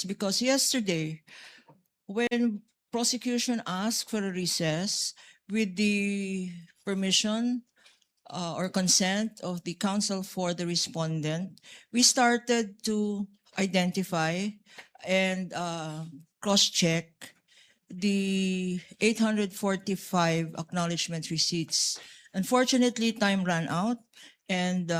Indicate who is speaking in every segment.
Speaker 1: because yesterday, when prosecution asked for a recess with the permission or consent of the counsel for the respondent, we started to identify and cross-check the 845 acknowledgement receipts. Unfortunately, time ran out, and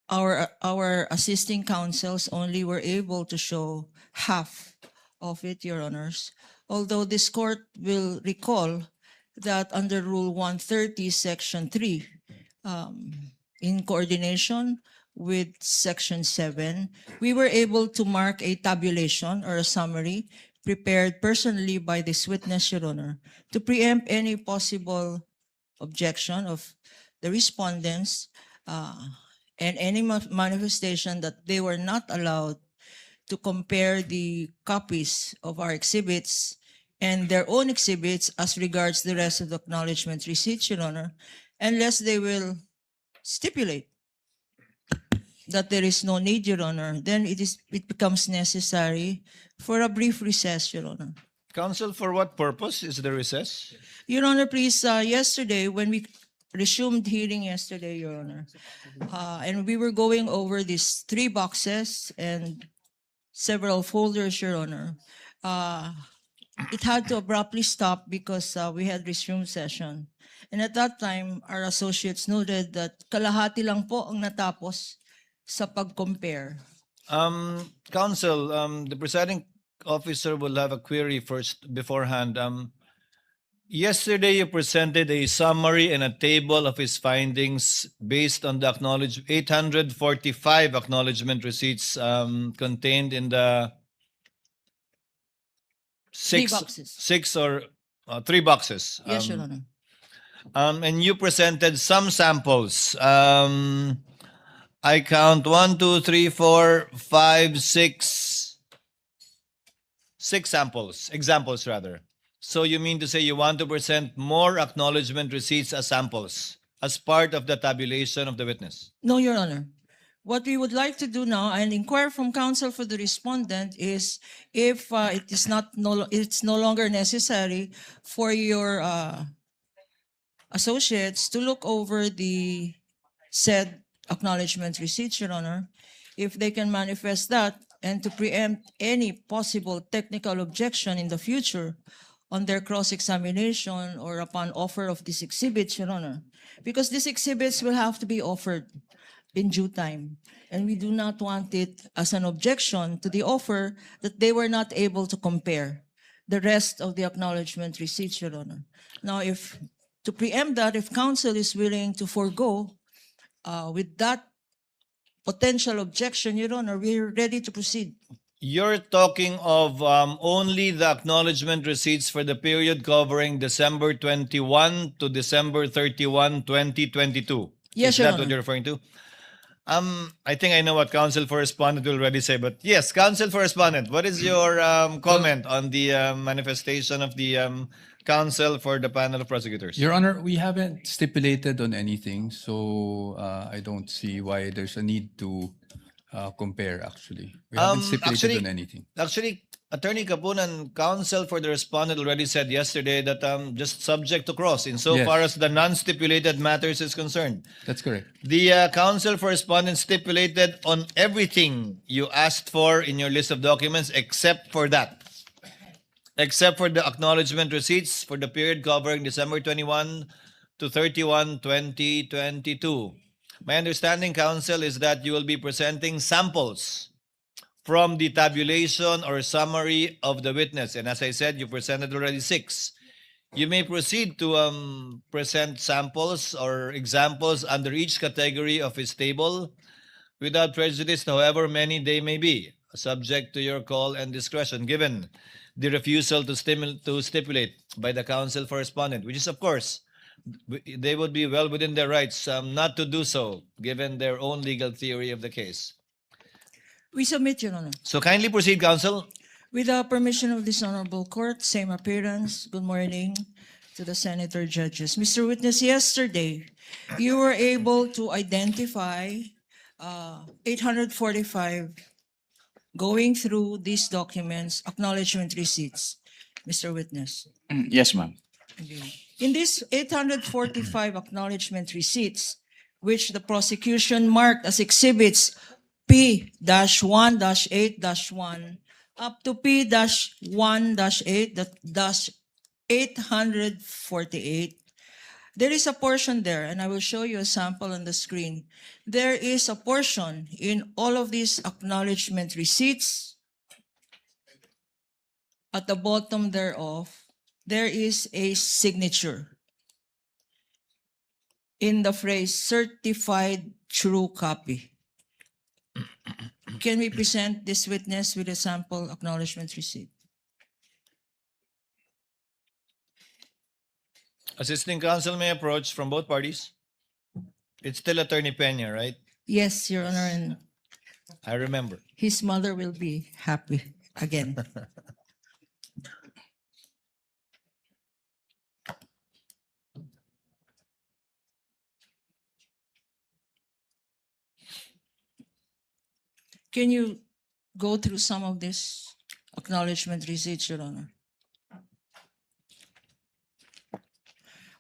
Speaker 1: our assisting counsels only were able to show half of it, Your Honors. Although this court will recall that under Rule 130, Section 3, in coordination with Section 7, we were able to mark a tabulation or a summary prepared personally by this witness, Your Honor, to preempt any possible objection of the respondents and any manifestation that they were not allowed to compare the copies of our exhibits and their own exhibits as regards the rest of the acknowledgement receipts, Your Honor, unless they will stipulate that there is no need, Your Honor, then it becomes necessary for a brief recess, Your Honor.
Speaker 2: Counsel, for what purpose is the recess?
Speaker 1: Your Honor, please, yesterday, when we resumed hearing yesterday, Your Honor, and we were going over these 3 boxes and several folders, Your Honor, it had to abruptly stop because we had resumed session. And at that time, our associates noted that kalahati lang po ang natapos sa pag-compare.
Speaker 2: Counsel, the presiding officer will have a query first beforehand. Yesterday, you presented a summary and a table of his findings based on the 845 acknowledgement receipts contained in the
Speaker 1: 3 boxes.
Speaker 2: 3 boxes.
Speaker 1: Yes, Your Honor.
Speaker 2: And you presented some samples. I count 1, 2, 3, 4, 5, 6 examples rather. So you mean to say you want to present more acknowledgement receipts as samples as part of the tabulation of the witness?
Speaker 1: No, Your Honor. What we would like to do now and inquire from counsel for the respondent is if it's no longer necessary for your associates to look over the said acknowledgement receipts, Your Honor, if they can manifest that and to preempt any possible technical objection in the future on their cross-examination or upon offer of these exhibits, Your Honor, because these exhibits will have to be offered in due time. And we do not want it as an objection to the offer that they were not able to compare the rest of the acknowledgement receipts, Your Honor. Now, to preempt that, if counsel is willing to forego with that potential objection, Your Honor, we're ready to proceed.
Speaker 2: You're talking of only the acknowledgement receipts for the period covering December 21 to December 31, 2022.
Speaker 1: Yes,
Speaker 2: Is
Speaker 1: Your
Speaker 2: that
Speaker 1: Honor.
Speaker 2: what you're referring to? I think I know what counsel for respondent will already say, but yes, counsel for respondent, what is your comment on the manifestation of the counsel for the panel of prosecutors?
Speaker 3: Your Honor, we haven't stipulated on anything, so I don't see why there's a need to compare, actually. We haven't stipulated on anything.
Speaker 2: Actually, Attorney Kapunan, counsel for the respondent already said yesterday that just subject to cross insofar as the non-stipulated matters is concerned.
Speaker 3: That's correct.
Speaker 2: The counsel for respondent stipulated on everything you asked for in your list of documents except for that. Except for the acknowledgement receipts for the period covering December 21 to 31, 2022. My understanding, counsel, is that you will be presenting samples from the tabulation or summary of the witness. And as I said, you presented already 6. You may proceed to present samples or examples under each category of his table without prejudice, however many they may be, subject to your call and discretion, given the refusal to stipulate by the counsel for respondent, which is, of course, they would be well within their rights not to do so, given their own legal theory of the case.
Speaker 1: We submit, Your Honor.
Speaker 2: So kindly proceed, counsel.
Speaker 1: With the permission of this honorable court, same appearance. Good morning to the senator judges. Mr. Witness, yesterday, you were able to identify 845 going through these documents, acknowledgement receipts. Mr. Witness.
Speaker 4: Yes, ma'am.
Speaker 1: Okay. In these 845 acknowledgement receipts, which the prosecution marked as exhibits P-1-8-1 up to P-1-8-848, there is a portion there, and I will show you a sample on the screen. There is a portion in all of these acknowledgement receipts. At the bottom thereof, there is a signature in the phrase certified true copy. Can we present this witness with a sample acknowledgement receipt?
Speaker 2: Assisting counsel may approach from both parties. It's still Attorney Peña, right?
Speaker 1: Yes, Your Honor, and
Speaker 2: I remember.
Speaker 1: his mother will be happy again. Can you go through some of this acknowledgement receipts, Your Honor?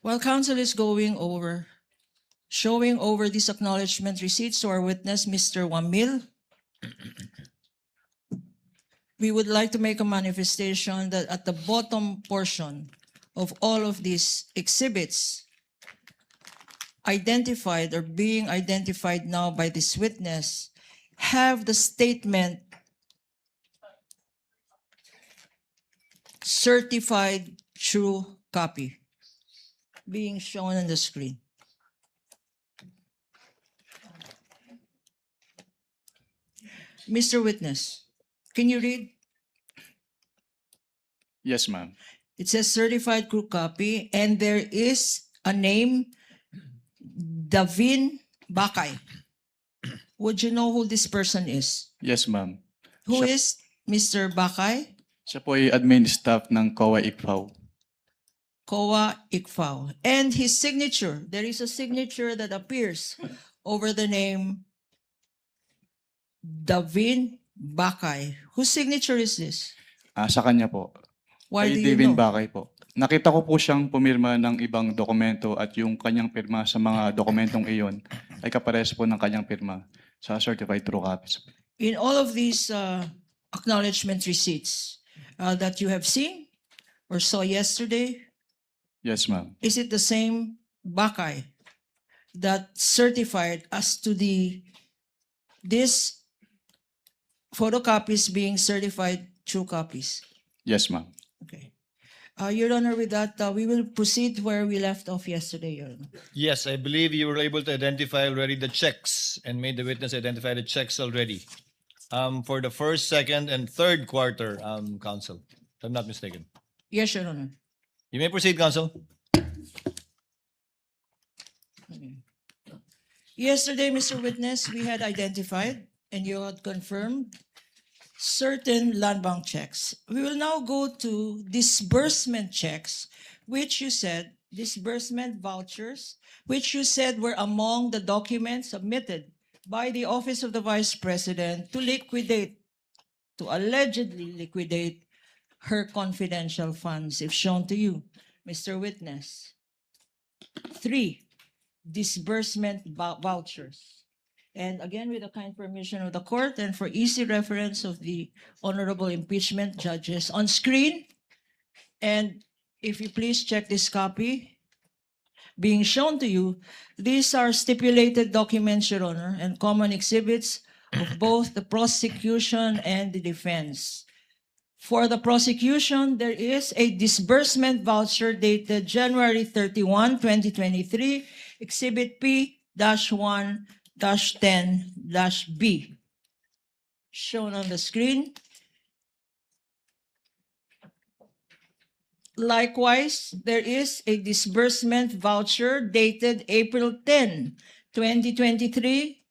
Speaker 1: While counsel is showing over these acknowledgement receipts to our witness, Mr. Wamil, we would like to make a manifestation that at the bottom portion of all of these exhibits, identified or being identified now by this witness, have the statement certified true copy being shown on the screen. Mr. Witness, can you read?
Speaker 4: Yes, ma'am.
Speaker 1: It says certified true copy, and there is a name, Davin Bakay. Would you know who this person is?
Speaker 4: Yes, ma'am.
Speaker 1: Who
Speaker 4: Siya-
Speaker 1: is Mr. Bakay?
Speaker 4: Siya po ay admin staff ng COA ICFAO.
Speaker 1: Koa Ikfao. And his signature, there is a signature that appears over the name Davin Bakay. Whose signature is this?
Speaker 4: Sa kanya po.
Speaker 1: Why do
Speaker 4: Kay
Speaker 1: you
Speaker 4: Devin
Speaker 1: know?
Speaker 4: Bakay po. Nakita ko po siyang pumirma ng ibang dokumento at yung kanyang pirma sa mga dokumentong iyon ay kapares po ng kanyang pirma sa certified true copies.
Speaker 1: In all of these acknowledgement receipts that you have seen or saw yesterday,
Speaker 4: Yes, ma'am.
Speaker 1: is it the same Bakay that certified as to this photocopies being certified true copies?
Speaker 4: Yes, ma'am.
Speaker 1: Okay. Your Honor, with that, we will proceed where we left off yesterday, Your Honor.
Speaker 2: Yes, I believe you were able to identify already the checks and made the witness identify the checks already. For the first, second, and third quarter, counsel, if I'm not mistaken.
Speaker 1: Yes, Your Honor.
Speaker 2: You may proceed, counsel.
Speaker 1: Yesterday, Mr. Witness, we had identified and you had confirmed certain land bank checks. We will now go to disbursement checks, which you said, disbursement vouchers, which you said were among the documents submitted by the Office of the Vice President to allegedly liquidate her confidential funds, if shown to you, Mr. Witness. 3, disbursement vouchers. And again, with the kind permission of the court and for easy reference of the honorable impeachment judges on screen, and if you please check this copy being shown to you, these are stipulated documents, Your Honor, and common exhibits of both the prosecution and the defense. For the prosecution, there is a disbursement voucher dated January 31, 2023, Exhibit P-1-10-B, shown on the screen. Likewise, there is a disbursement voucher dated April 10, 2023,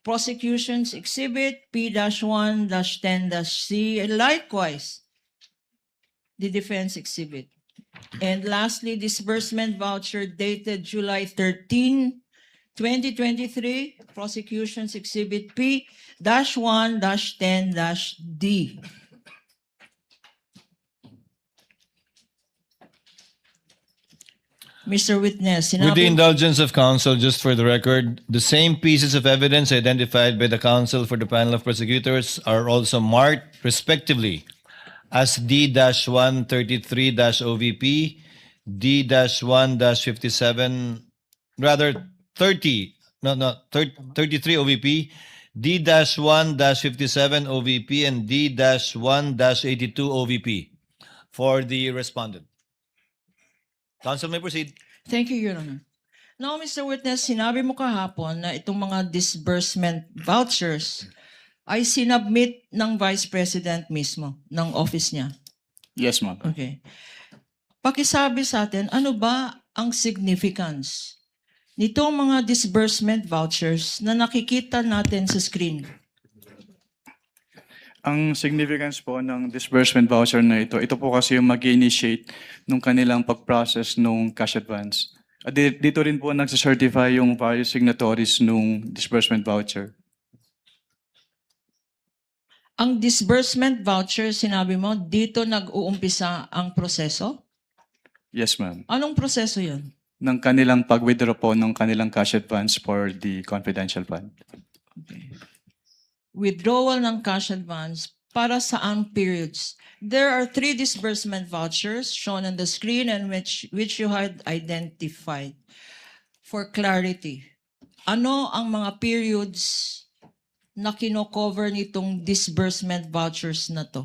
Speaker 1: Prosecution's Exhibit P-1-10-C, and likewise, the defense exhibit. And lastly, disbursement voucher dated July 13, 2023 Prosecution's Exhibit P-1-10-D. Mr. Witness,
Speaker 2: With the
Speaker 1: sinabi,
Speaker 2: indulgence of counsel, just for the record, the same pieces of evidence identified by the counsel for the panel of prosecutors are also marked respectively as D-133-OVP, D-1-57, rather 33 OVP, D-1-57 OVP, and D-1-82 OVP for the respondent. Counsel may proceed.
Speaker 1: thank you, Your Honor. Now, Mr. Witness, sinabi mo kahapon na itong mga disbursement vouchers ay sinubmit ng Vice President mismo, ng office niya.
Speaker 4: Yes, ma'am.
Speaker 1: Okay. Pakisabi sa atin, ano ba ang significance nitong mga disbursement vouchers na nakikita natin sa screen?
Speaker 4: Ang significance po ng disbursement voucher na ito po kasi yung mag-initiate nung kanilang pag-process nung cash advance. At dito rin po nagsacertify yung various signatories nung disbursement voucher.
Speaker 1: Ang disbursement voucher, sinabi mo, dito nag-uumpisa ang proseso?
Speaker 4: Yes, ma'am.
Speaker 1: Anong proseso yun?
Speaker 4: Ng kanilang pag-withdraw po ng kanilang cash advance for the confidential fund.
Speaker 1: Okay. Withdrawal ng cash advance para saan periods? There are 3 disbursement vouchers shown on the screen and which you had identified. For clarity, ano ang mga periods na kino-cover nitong disbursement vouchers na to?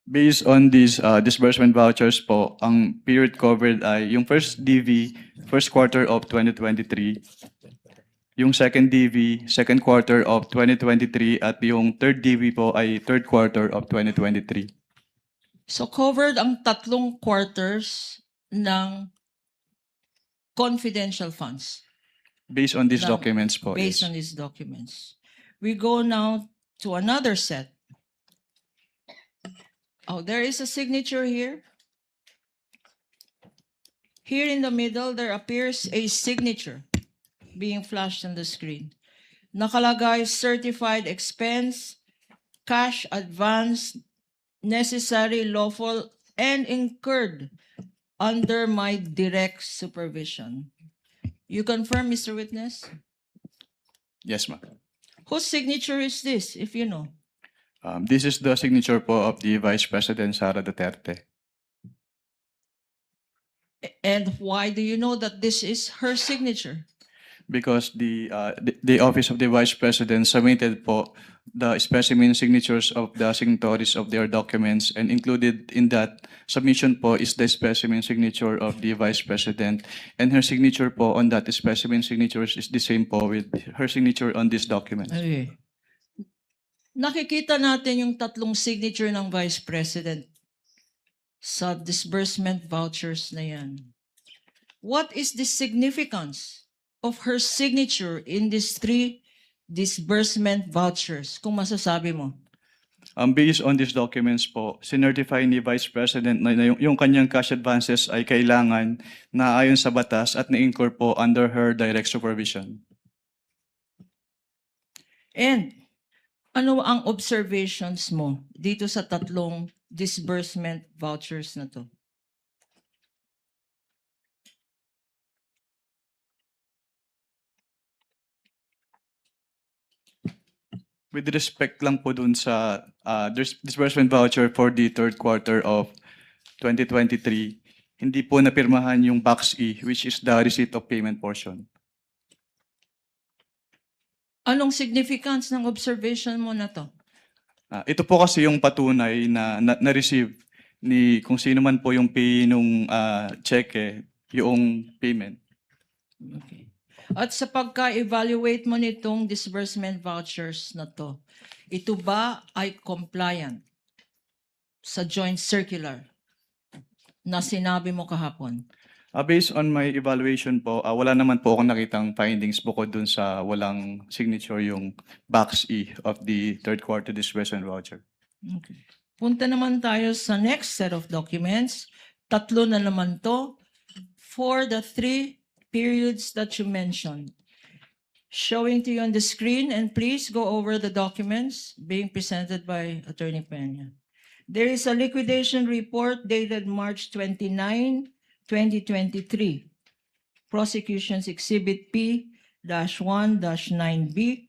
Speaker 4: Based on these disbursement vouchers po, ang period covered ay yung first DV, first quarter of 2023, yung second DV, second quarter of 2023, at yung third DV po ay third quarter of 2023.
Speaker 1: So covered ang 3 quarters ng confidential funds
Speaker 4: Based on these
Speaker 1: Lang.
Speaker 4: documents po.
Speaker 1: based
Speaker 4: yes.
Speaker 1: on these documents. We go now to another set. Oh, there is a signature here. Here in the middle, there appears a signature being flashed on the screen. Nakalagay certified expense, cash advance, necessary, lawful, and incurred under my direct supervision. You confirm, Mr. Witness?
Speaker 4: Yes, ma'am.
Speaker 1: Whose signature is this, if you know?
Speaker 4: This is the signature po of the Vice President Sara Duterte.
Speaker 1: And why do you know that this is her signature?
Speaker 4: Because the Office of the Vice President submitted po the specimen signatures of the signatories of their documents, and included in that submission po is the specimen signature of the Vice President, and her signature po on that specimen signatures is the same po with her signature on this document.
Speaker 1: Okay. Nakikita natin yung 3 signature ng Vice President sa disbursement vouchers na yan. What is the significance of her signature in these 3 disbursement vouchers, kung masasabi mo?
Speaker 4: Based on these documents po, sinertify ni Vice President na yung kanyang cash advances ay kailangan na ayon sa batas at na-incur po under her direct supervision.
Speaker 1: And ano ang observations mo dito sa 3 disbursement vouchers na to?
Speaker 4: With respect lang po dun sa disbursement voucher for the third quarter of 2023, hindi po napirmahan yung Box E, which is the receipt of payment portion.
Speaker 1: Anong significance ng observation mo na to?
Speaker 4: Ito po kasi yung patunay na na-receive ni kung sino man po yung pay nung cheque, yung payment.
Speaker 1: Okay. At sa pagka-evaluate mo nitong disbursement vouchers na to, ito ba ay compliant sa joint circular na sinabi mo kahapon?
Speaker 4: Based on my evaluation po, wala naman po akong nakitang findings bukod dun sa walang signature yung Box E of the third quarter disbursement voucher.
Speaker 1: Okay. Punta naman tayo sa next set of documents. 3 na naman to for the 3 periods that you mentioned. Showing to you on the screen, and please go over the documents being presented by Attorney Peña. There is a liquidation report dated March 29, 2023. Prosecution's Exhibit P-1-9B.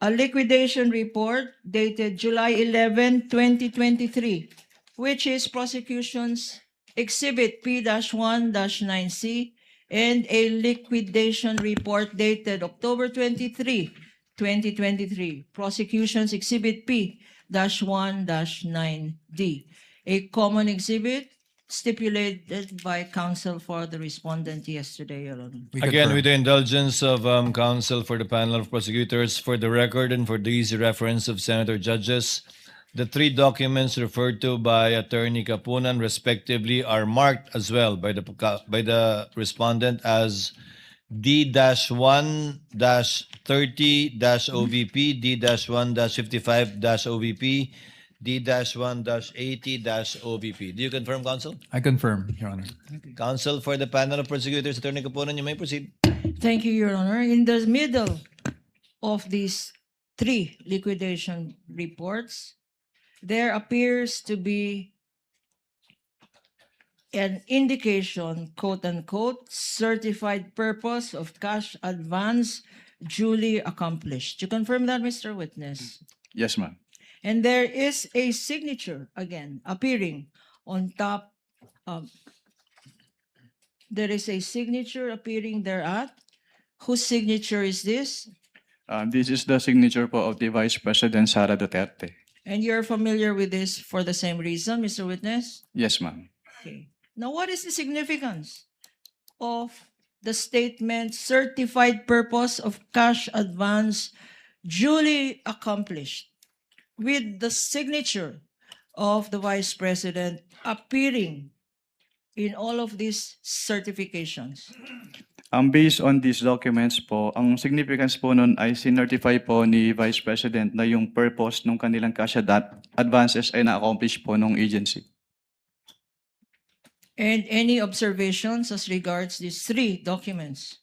Speaker 1: A liquidation report dated July 11, 2023, which is prosecution's Exhibit P-1-9C, and a liquidation report dated October 23, 2023, prosecution's Exhibit P-1-9D, a common exhibit stipulated by counsel for the respondent yesterday, Your Honor.
Speaker 3: We
Speaker 2: Again,
Speaker 3: confirm.
Speaker 2: with the indulgence of counsel for the panel of prosecutors, for the record and for the easy reference of Senator judges, the three documents referred to by Attorney Kapunan respectively are marked as well by the respondent as D-1-30-OVP, D-1-55-OVP, D-1-80-OVP. Do you confirm, counsel?
Speaker 3: I confirm, Your Honor.
Speaker 2: Counsel for the panel of prosecutors, Attorney Kapunan, you may proceed.
Speaker 1: Thank you, Your Honor. In the middle of these three liquidation reports, there appears to be an indication, quote unquote, certified purpose of cash advance duly accomplished. You confirm that, Mr. Witness?
Speaker 4: Yes, ma'am.
Speaker 1: And there is a signature, again, appearing on top. There is a signature appearing thereat. Whose signature is this?
Speaker 4: This is the signature po of the Vice President Sara Duterte.
Speaker 1: And you're familiar with this for the same reason, Mr. Witness?
Speaker 4: Yes, ma'am.
Speaker 1: Okay. Now, what is the significance of the statement certified purpose of cash advance duly accomplished with the signature of the Vice President appearing in all of these certifications?
Speaker 4: Based on these documents po, ang significance po nun ay sinertify po ni Vice President na yung purpose ng kanilang cash advances ay na-accomplish po ng agency.
Speaker 1: And any observations as regards these three documents?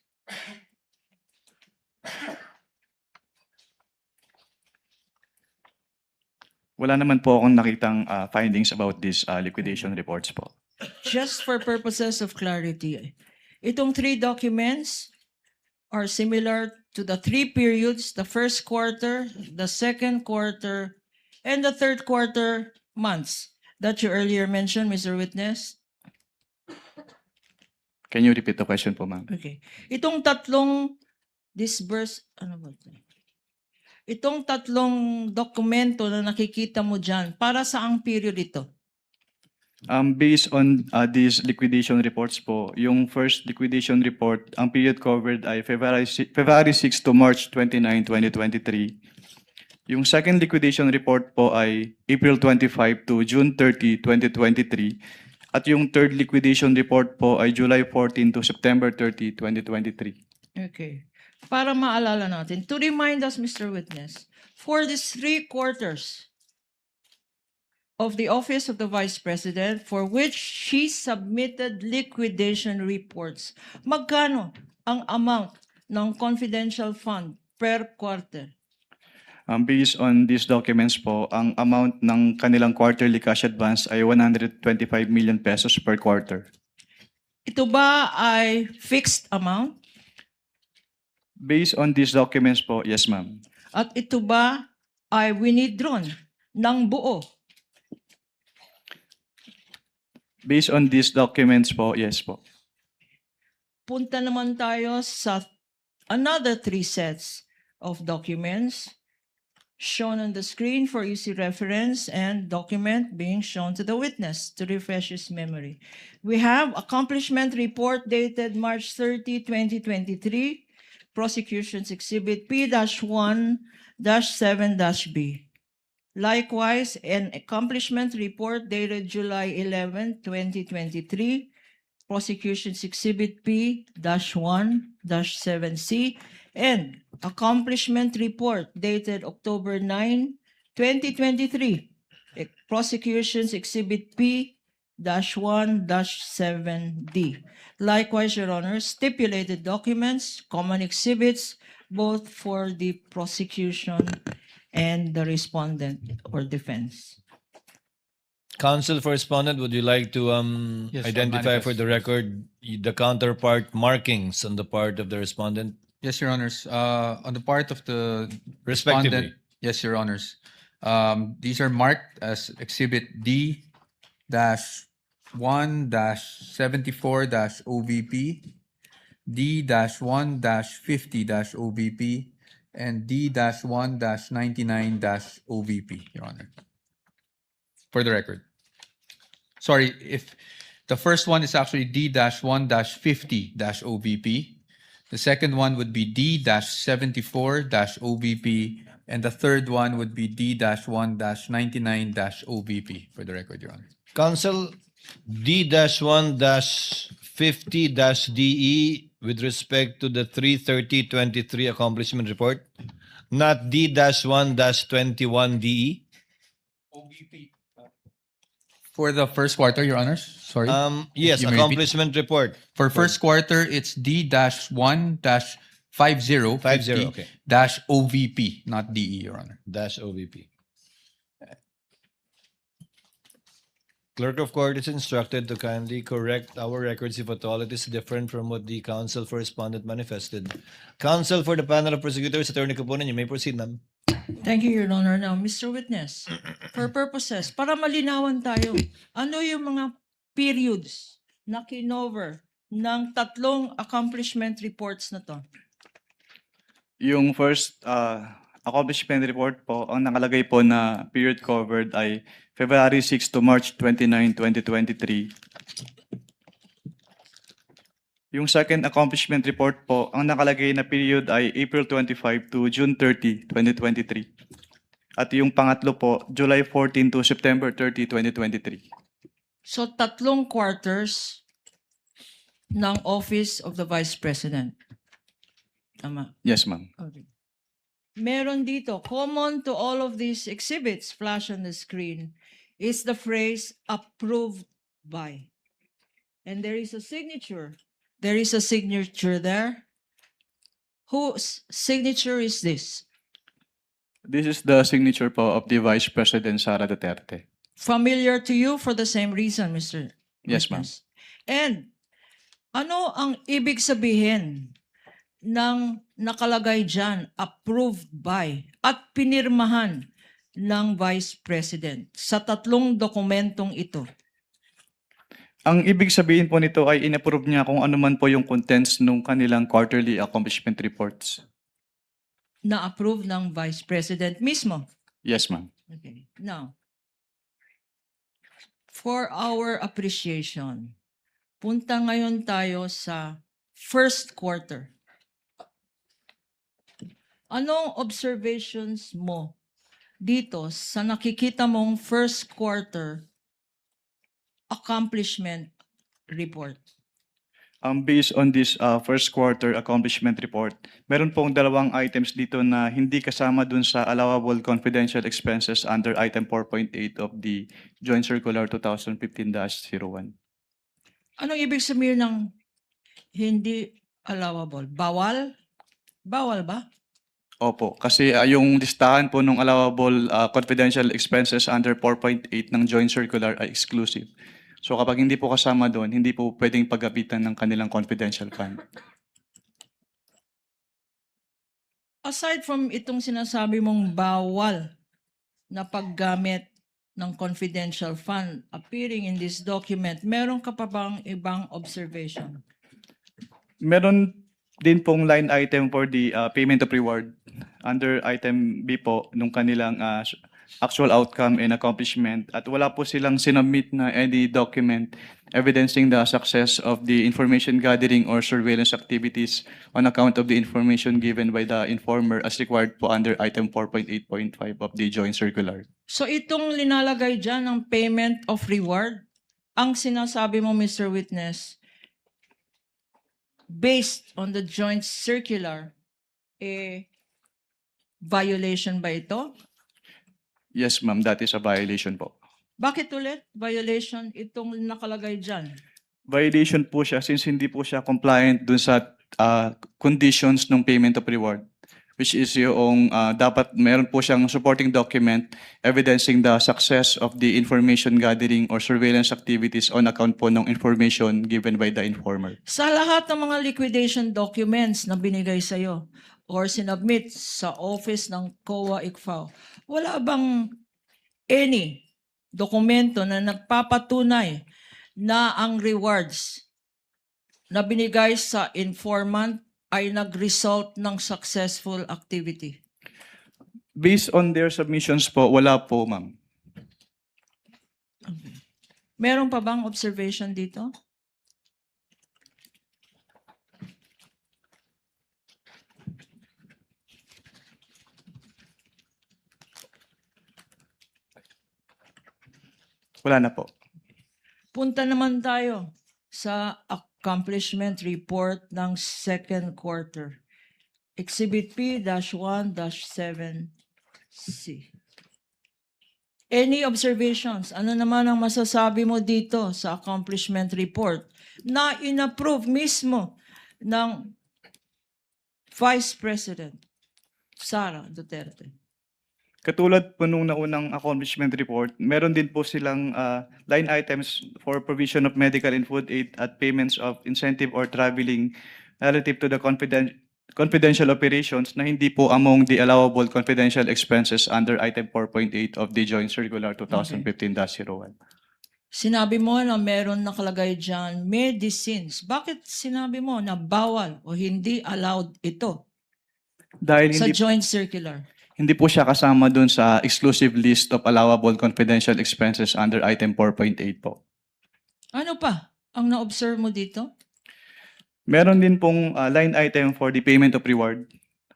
Speaker 4: Wala naman po akong nakitang findings about these liquidation reports po.
Speaker 1: Just for purposes of clarity, itong three documents are similar to the three periods, the first quarter, the second quarter, and the third quarter months that you earlier mentioned, Mr. Witness?
Speaker 4: Can you repeat the question po, ma'am?
Speaker 1: Okay. Itong tatlong itong tatlong dokumento na nakikita mo dyan, para saang period ito?
Speaker 4: Based on these liquidation reports po, yung first liquidation report, ang period covered ay February 6 to March 29, 2023. Yung second liquidation report po ay April 25 to June 30, 2023. At yung third liquidation report po ay July 14 to September 30, 2023.
Speaker 1: Okay. Para maalala natin, to remind us, Mr. Witness, for these 3 quarters of the Office of the Vice President for which she submitted liquidation reports, magkano ang amount ng confidential fund per quarter?
Speaker 4: Based on these documents po, ang amount ng kanilang quarterly cash advance ay 125 million pesos per quarter.
Speaker 1: Ito ba ay fixed amount?
Speaker 4: Based on these documents po, yes ma'am.
Speaker 1: At ito ba ay withdrawn ng buo?
Speaker 4: Based on these documents po, yes po.
Speaker 1: Punta naman tayo sa another 3 sets of documents shown on the screen for easy reference and document being shown to the witness to refresh his memory. We have accomplishment report dated March 30, 2023, prosecution's exhibit P-1-7-B. Likewise, an accomplishment report dated July 11, 2023, prosecution's exhibit P-1-7C, and accomplishment report dated October 9, 2023, prosecution's exhibit 7D. Likewise, Your Honor, stipulated documents, common exhibits, both for the prosecution and the respondent or defense.
Speaker 2: Counsel for respondent, would you like to
Speaker 3: Yes,
Speaker 2: identify
Speaker 3: manifest.
Speaker 2: for the record the counterpart markings on the part of the respondent?
Speaker 3: Yes, Your Honors. On the part of the
Speaker 2: Respectively.
Speaker 3: respondent, yes, Your Honors. These are marked as Exhibit D-1-74-OVP, D-1-50-OVP, and D-1-99-OVP, Your Honor. For the record. Sorry, if the first one is actually D-1-50-OVP. The second one would be D-74-OVP, and the third one would be D-1-99-OVP, for the record, Your Honor.
Speaker 2: Counsel, D-1-50-DE with respect to the 3/30/23 accomplishment report, not D-1-21-DE.
Speaker 3: For the first quarter, Your Honors, sorry.
Speaker 2: Yes,
Speaker 3: you may repeat.
Speaker 2: accomplishment report.
Speaker 3: For first quarter, it's D-1-50
Speaker 2: okay.
Speaker 3: dash OVP, not DE, Your Honor.
Speaker 2: Dash OVP. Clerk of Court is instructed to kindly correct our records if at all it is different from what the counsel for respondent manifested. Counsel for the panel of prosecutors, Attorney Capunan, you may proceed, ma'am.
Speaker 1: Thank you, Your Honor. Now, Mr. Witness, for purposes, para malinawan tayo, ano yung mga periods na kinover ng tatlong accomplishment reports na to?
Speaker 4: Yung first accomplishment report po, ang nakalagay po na period covered ay February 6 to March 29, 2023. Yung second accomplishment report po, ang nakalagay na period ay April 25 to June 30, 2023. At yung pangatlo po, July 14 to September 30, 2023.
Speaker 1: So, tatlong quarters ng Office of the Vice President. Tama.
Speaker 4: Yes, ma'am.
Speaker 1: Okay. Meron dito, common to all of these exhibits, flash on the screen, is the phrase approved by. And there is a signature. There is a signature there. Whose signature is this?
Speaker 4: This is the signature po of the Vice President Sara Duterte.
Speaker 1: Familiar to you for the same reason, Mr.
Speaker 4: Yes, ma'am.
Speaker 1: Witness. And ano ang ibig sabihin ng nakalagay dyan, approved by, at pinirmahan ng Vice President sa tatlong dokumentong ito?
Speaker 4: Ang ibig sabihin po nito ay inapprove niya kung ano man po yung contents ng kanilang quarterly accomplishment reports.
Speaker 1: Na-approve ng Vice President mismo.
Speaker 4: Yes, ma'am.
Speaker 1: Okay. Now, for our appreciation, punta ngayon tayo sa first quarter. Anong observations mo dito sa nakikita mong first quarter accomplishment report?
Speaker 4: Based on this first quarter accomplishment report, meron pong dalawang items dito na hindi kasama dun sa allowable confidential expenses under item 4.8 of the Joint Circular 2015-01.
Speaker 1: Anong ibig sabihin ng hindi allowable? Bawal? Bawal ba?
Speaker 4: Opo, kasi yung listahan po ng allowable confidential expenses under 4.8 ng Joint Circular ay exclusive. So kapag hindi po kasama doon, hindi po pwedeng paggabitan ng kanilang confidential fund.
Speaker 1: Aside from itong sinasabi mong bawal na paggamit ng confidential fund appearing in this document, meron ka pa bang ibang observation?
Speaker 4: Meron din pong line item for the payment of reward under item B po nung kanilang actual outcome and accomplishment at wala po silang sinubmit na any document evidencing the success of the information gathering or surveillance activities on account of the information given by the informer as required po under item 4.8.5 of the Joint Circular.
Speaker 1: So itong linalagay dyan ng payment of reward, ang sinasabi mo, Mr. Witness, based on the Joint Circular, violation ba ito?
Speaker 4: Yes, ma'am, that is a violation po.
Speaker 1: Bakit ulit? Violation itong nakalagay dyan.
Speaker 4: Violation po siya since hindi po siya compliant dun sa conditions ng payment of reward, which is yung dapat meron po siyang supporting document evidencing the success of the information gathering or surveillance activities on account po ng information given by the informer.
Speaker 1: Sa lahat ng mga liquidation documents na binigay sa'yo or sinubmit sa office ng COA ICFAO, wala bang any dokumento na nagpapatunay na ang rewards na binigay sa informant ay nag-result ng successful activity?
Speaker 4: Based on their submissions po, wala po, ma'am.
Speaker 1: Meron pa bang observation dito?
Speaker 4: Wala na po.
Speaker 1: Punta naman tayo sa accomplishment report ng second quarter. Exhibit P-1-7C. Any observations? Ano naman ang masasabi mo dito sa accomplishment report na inapprove mismo ng Vice President Sara Duterte?
Speaker 4: Katulad po nung naunang accomplishment report, meron din po silang line items for provision of medical and food aid at payments of incentive or traveling relative to the confidential operations na hindi po among the allowable confidential expenses under item 4.8 of the Joint Circular 2015-01.
Speaker 1: Sinabi mo na meron nakalagay dyan medicines. Bakit sinabi mo na bawal o hindi allowed ito
Speaker 4: Dahil
Speaker 1: sa
Speaker 4: hindi,
Speaker 1: joint circular?
Speaker 4: hindi po siya kasama dun sa exclusive list of allowable confidential expenses under item 4.8 po.
Speaker 1: Ano pa ang na-observe mo dito?
Speaker 4: Meron din pong line item for the payment of reward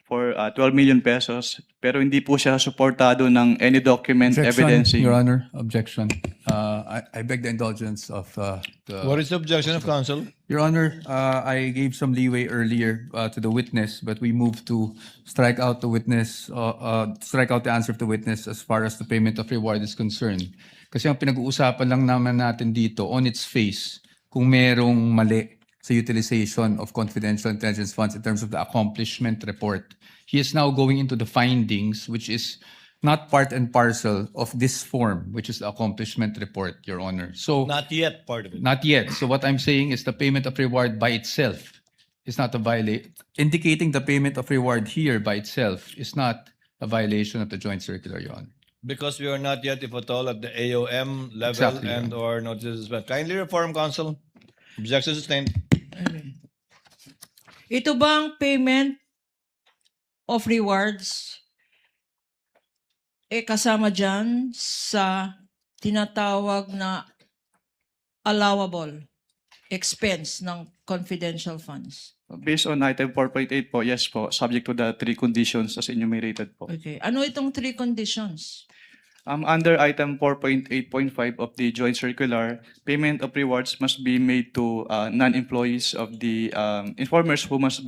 Speaker 4: for 12 million pesos, pero hindi po siya suportado ng any document evidencing.
Speaker 3: Your Honor, objection. I beg the indulgence of
Speaker 2: What is the objection of counsel?
Speaker 3: Your Honor, I gave some leeway earlier to the witness, but we moved to strike out the witness, strike out the answer of the witness as far as the payment of reward is concerned. Kasi ang pinag-uusapan lang naman natin dito, on its face, kung merong mali sa utilization of confidential intelligence funds in terms of the accomplishment report. He is now going into the findings, which is not part and parcel of this form, which is the accomplishment report, Your Honor. So,
Speaker 2: Not yet part of it.
Speaker 3: not yet. So what I'm saying is the payment of reward by itself is not a violation. Indicating the payment of reward here by itself is not a violation of the joint circular, Your Honor.
Speaker 2: Because we are not yet, if at all, at the AOM level
Speaker 3: Exactly,
Speaker 2: and or notices. But kindly reform, counsel. Objection sustained.
Speaker 1: Ito bang payment of rewards kasama dyan sa tinatawag na allowable expense ng confidential funds?
Speaker 4: Based on item 4.8 po, yes po, subject to the three conditions as enumerated po.
Speaker 1: Okay. Ano itong three conditions?
Speaker 4: Under item 4.8.5 of the joint circular, payment of rewards must be made to non-employees of the informers who must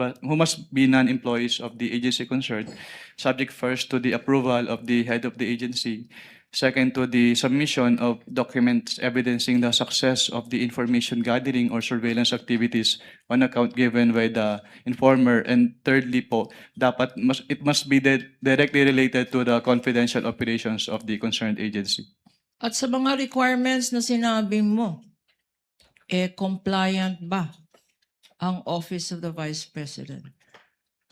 Speaker 4: be non-employees of the agency concerned, subject first to the approval of the head of the agency, second to the submission of documents evidencing the success of the information gathering or surveillance activities on account given by the informer, and thirdly po, it must be directly related to the confidential operations of the concerned agency.
Speaker 1: At sa mga requirements na sinabi mo, compliant ba ang Office of the Vice President?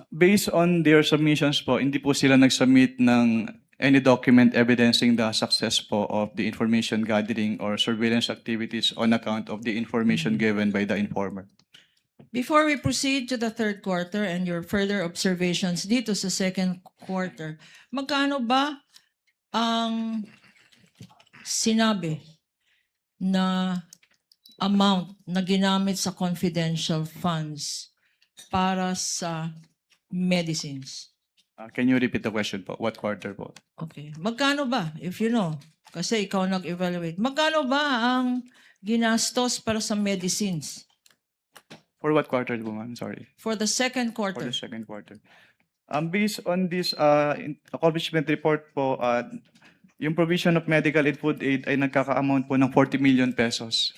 Speaker 4: Based on their submissions po, hindi po sila nag-submit ng any document evidencing the success po of the information gathering or surveillance activities on account of the information given by the informer.
Speaker 1: Before we proceed to the third quarter and your further observations dito sa second quarter, magkano ba ang sinabi na amount na ginamit sa confidential funds para sa medicines?
Speaker 4: Can you repeat the question po? What quarter po?
Speaker 1: Okay. Magkano ba, if you know, kasi ikaw nag-evaluate, magkano ba ang ginastos para sa medicines
Speaker 4: For what quarter po, ma'am? Sorry.
Speaker 1: for the second
Speaker 4: For
Speaker 1: quarter?
Speaker 4: the second quarter. Based on this accomplishment report po, Yung provision of medical and food aid ay nagkaka-amount po ng 40 million pesos.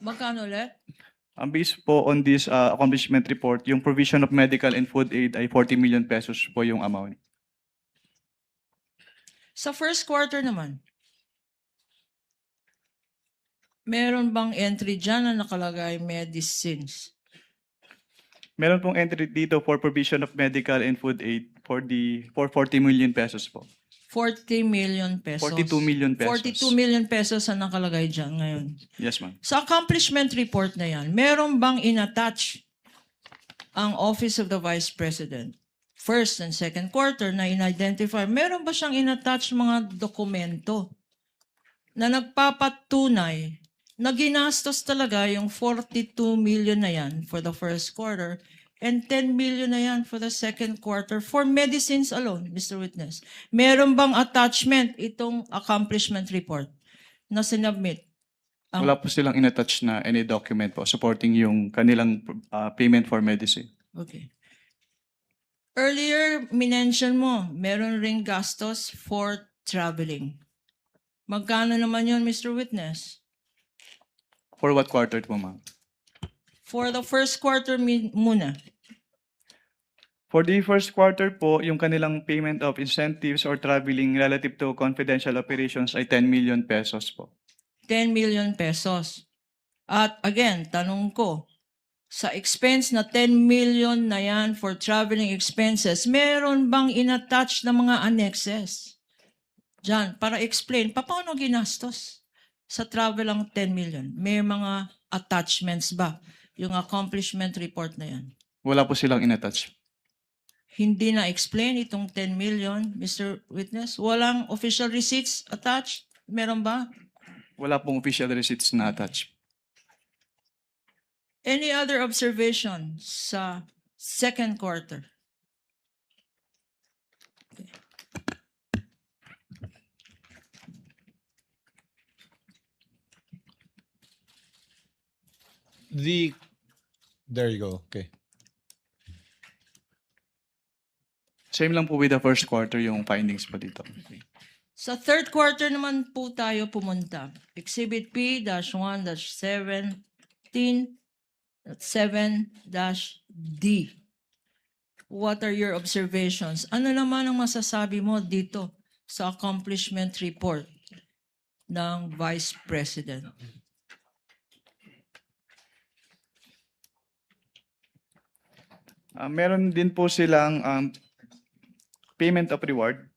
Speaker 1: Magkano ulit?
Speaker 4: Based po on this accomplishment report, yung provision of medical and food aid ay 40 million pesos po yung amount.
Speaker 1: Sa first quarter naman, meron bang entry dyan na nakalagay medicines?
Speaker 4: Meron pong entry dito for provision of medical and food aid for 40 million pesos po.
Speaker 1: 40 million pesos.
Speaker 4: 42 million pesos.
Speaker 1: 42 million pesos ang nakalagay dyan ngayon.
Speaker 4: Yes, ma'am.
Speaker 1: Sa accomplishment report na yan, meron bang inattach ang Office of the Vice President? First and second quarter na in-identify, meron ba siyang inattach mga dokumento na nagpapatunay na ginastos talaga yung 42 million na yan for the first quarter and 10 million na yan for the second quarter for medicines alone, Mr. Witness? Meron bang attachment itong accomplishment report na sinubmit?
Speaker 4: Wala po silang inattach na any document po supporting yung kanilang payment for medicine.
Speaker 1: Okay. Earlier, minention mo, meron ring gastos for traveling. Magkano naman yun, Mr. Witness?
Speaker 4: For what quarter po, ma'am?
Speaker 1: For the first quarter muna.
Speaker 4: For the first quarter po, yung kanilang payment of incentives or traveling relative to confidential operations ay 10 million pesos po.
Speaker 1: 10 million pesos. At again, tanong ko, sa expense na 10 million na yan for traveling expenses, meron bang inattach na mga annexes? Diyan, para explain, paano ginastos sa travel ang 10 million? May mga attachments ba yung accomplishment report na yan?
Speaker 4: Wala po silang inattach.
Speaker 1: Hindi na-explain itong 10 million, Mr. Witness? Walang official receipts attached? Meron ba?
Speaker 4: Wala pong official receipts na attached.
Speaker 1: Any other observation sa second quarter?
Speaker 5: There you go. Okay.
Speaker 4: Same lang po with the first quarter yung findings po dito.
Speaker 1: Sa third quarter naman po tayo pumunta. Exhibit P-1-17.7-D. What are your observations? Ano naman ang masasabi mo dito sa accomplishment report ng Vice President?
Speaker 4: Meron din po silang payment of reward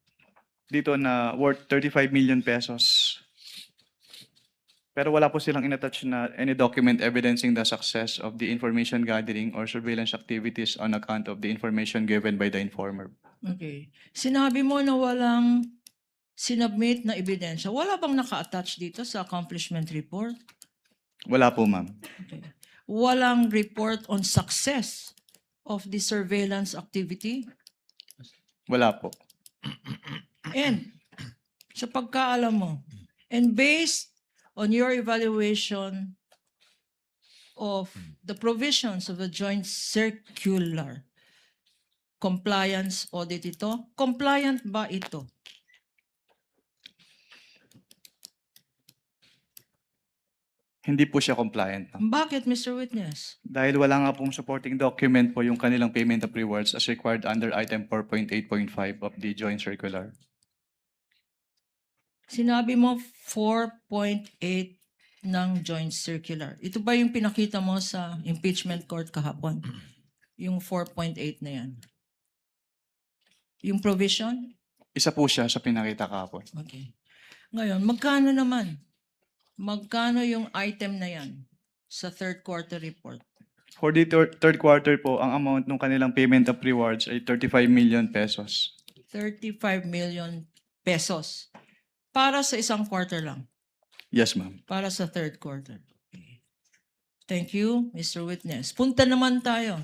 Speaker 4: dito na worth 35 million pesos. Pero wala po silang inattach na any document evidencing the success of the information gathering or surveillance activities on account of the information given by the informer.
Speaker 1: Okay. Sinabi mo na walang sinubmit na ebidensya. Wala bang naka-attach dito sa accomplishment report?
Speaker 4: Wala po, ma'am.
Speaker 1: Okay. Walang report on success of the surveillance activity?
Speaker 4: Wala po.
Speaker 1: And sa pagkaalam mo, and based on your evaluation of the provisions of the joint circular, compliance audit ito? Compliant ba ito?
Speaker 4: Hindi po siya compliant, ma'am.
Speaker 1: Bakit, Mr. Witness?
Speaker 4: Dahil wala nga pong supporting document po yung kanilang payment of rewards as required under item 4.8.5 of the joint circular.
Speaker 1: Sinabi mo 4.8 ng joint circular. Ito ba yung pinakita mo sa impeachment court kahapon? Yung 4.8 na yan. Yung provision?
Speaker 4: Isa po siya sa pinakita kahapon.
Speaker 1: Okay. Ngayon, magkano naman? Magkano yung item na yan sa third quarter report?
Speaker 4: For the third quarter po, ang amount ng kanilang payment of rewards ay 35 million pesos.
Speaker 1: 35 million pesos. Para sa isang quarter lang.
Speaker 4: Yes, ma'am.
Speaker 1: Para sa third quarter. Okay. Thank you, Mr. Witness. Punta naman tayo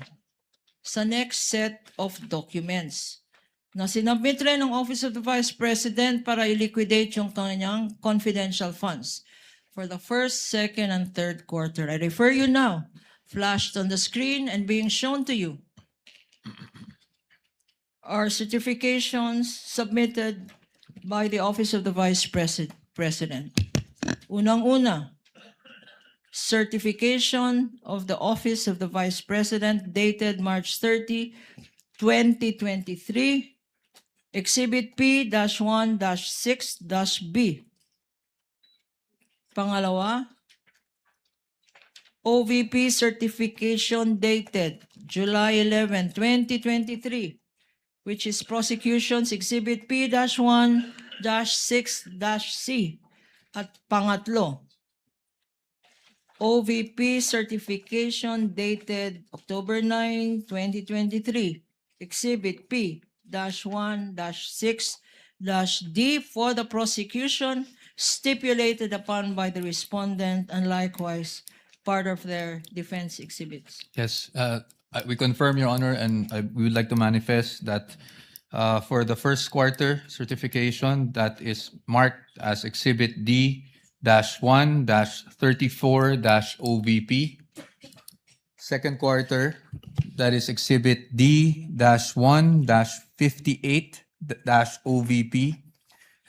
Speaker 1: sa next set of documents na sinubmit rin ng Office of the Vice President para i-liquidate yung kanyang confidential funds for the first, second, and third quarter. I refer you now, flashed on the screen and being shown to you, are certifications submitted by the Office of the Vice President. Unang-una, certification of the Office of the Vice President dated March 30, 2023, Exhibit P-1-6-B. Pangalawa, OVP certification dated July 11, 2023, which is Prosecution's Exhibit P-1-6-C. At pangatlo, OVP certification dated October 9, 2023, Exhibit P-1-6-D for the prosecution stipulated upon by the respondent and likewise part of their defense exhibits.
Speaker 3: Yes, we confirm, Your Honor, and we would like to manifest that for the first quarter certification, that is marked as Exhibit D-1-34-OVP. Second quarter, that is Exhibit D-1-58-OVP.